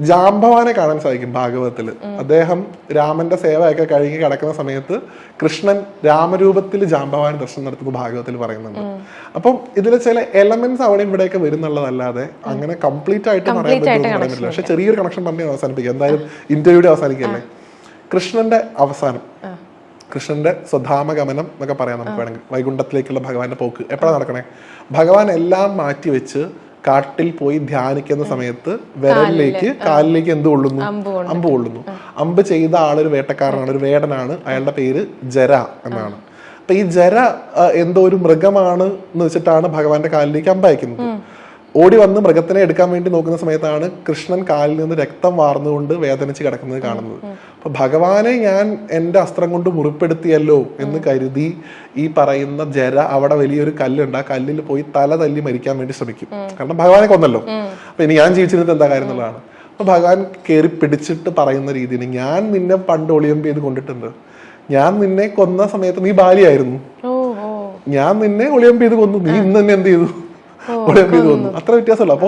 ജാംബവാനെ കാണാൻ സാധിക്കും ഭാഗവതത്തില്. അദ്ദേഹം രാമന്റെ സേവയൊക്കെ കഴിഞ്ഞ് കിടക്കുന്ന സമയത്ത് കൃഷ്ണൻ രാമരൂപത്തിൽ ജാംബവാൻ ദർശനം നടത്തുമ്പോൾ ഭാഗവതത്തിൽ പറയുന്നുണ്ട്. അപ്പം ഇതിലെ ചില എലമെന്റ്സ് അവിടെ ഇവിടെയൊക്കെ വരുന്നുള്ളതല്ലാതെ അങ്ങനെ കംപ്ലീറ്റ് ആയിട്ട് പറയാൻ പറ്റില്ല. പക്ഷെ ചെറിയൊരു കണക്ഷൻ പറഞ്ഞ് അവസാനിപ്പിക്കുക. എന്തായാലും ഇന്റർവ്യൂടെ അവസാനിക്കല്ലേ. കൃഷ്ണന്റെ അവസാനം, കൃഷ്ണന്റെ സ്വധാമഗമനം എന്നൊക്കെ പറയാം നമുക്ക് വേണമെങ്കിൽ. വൈകുണ്ഠത്തിലേക്കുള്ള ഭഗവാന്റെ പോക്ക് എപ്പോഴാണ് നടക്കണേ? ഭഗവാൻ എല്ലാം മാറ്റിവെച്ച് കാട്ടിൽ പോയി ധ്യാനിക്കുന്ന സമയത്ത് വിരലിലേക്ക് കാലിലേക്ക് എന്ത് കൊള്ളുന്നു? അമ്പ് കൊള്ളുന്നു. അമ്പ് ചെയ്ത ആളൊരു വേട്ടക്കാരനാണ്, ഒരു വേടനാണ്. അയാളുടെ പേര് ജര എന്നാണ്. അപ്പൊ ഈ ജര എന്തോ ഒരു മൃഗമാണ് എന്ന് വെച്ചിട്ടാണ് ഭഗവാന്റെ കാലിലേക്ക് അമ്പ് അയക്കുന്നത്. ഓടി വന്ന് മൃഗത്തിനെ എടുക്കാൻ വേണ്ടി നോക്കുന്ന സമയത്താണ് കൃഷ്ണൻ കാലിൽ നിന്ന് രക്തം വാർന്നുകൊണ്ട് വേദനിച്ച് കിടക്കുന്നത് കാണുന്നത്. അപ്പൊ ഭഗവാനെ ഞാൻ എന്റെ അസ്ത്രം കൊണ്ട് മുറിപ്പെടുത്തിയല്ലോ എന്ന് കരുതി ഈ പറയുന്ന ജര അവിടെ വലിയൊരു കല്ലുണ്ട്, ആ കല്ലിൽ പോയി തല തല്ലി മരിക്കാൻ വേണ്ടി ശ്രമിക്കും. കാരണം ഭഗവാനെ കൊന്നല്ലോ. അപ്പൊ ഇനി ഞാൻ ജീവിച്ചിരുന്നിട്ട് എന്താ കാര്യം എന്നുള്ളതാണ്. അപ്പൊ ഭഗവാൻ കയറി പിടിച്ചിട്ട് പറയുന്ന രീതിയിൽ, ഞാൻ നിന്നെ പണ്ട് ഒളിയമ്പ് ചെയ്ത് കൊണ്ടിട്ടുണ്ട്. ഞാൻ നിന്നെ കൊന്ന സമയത്ത് നീ ബാലിയായിരുന്നു. ഞാൻ നിന്നെ ഒളിയമ്പ് ചെയ്ത് കൊന്നു. നീ ഇന്ന് തന്നെ എന്ത് ചെയ്തു? ഒളിയമ്പ് ചെയ്ത് കൊന്നു. അത്ര വ്യത്യാസമുള്ളൂ. അപ്പൊ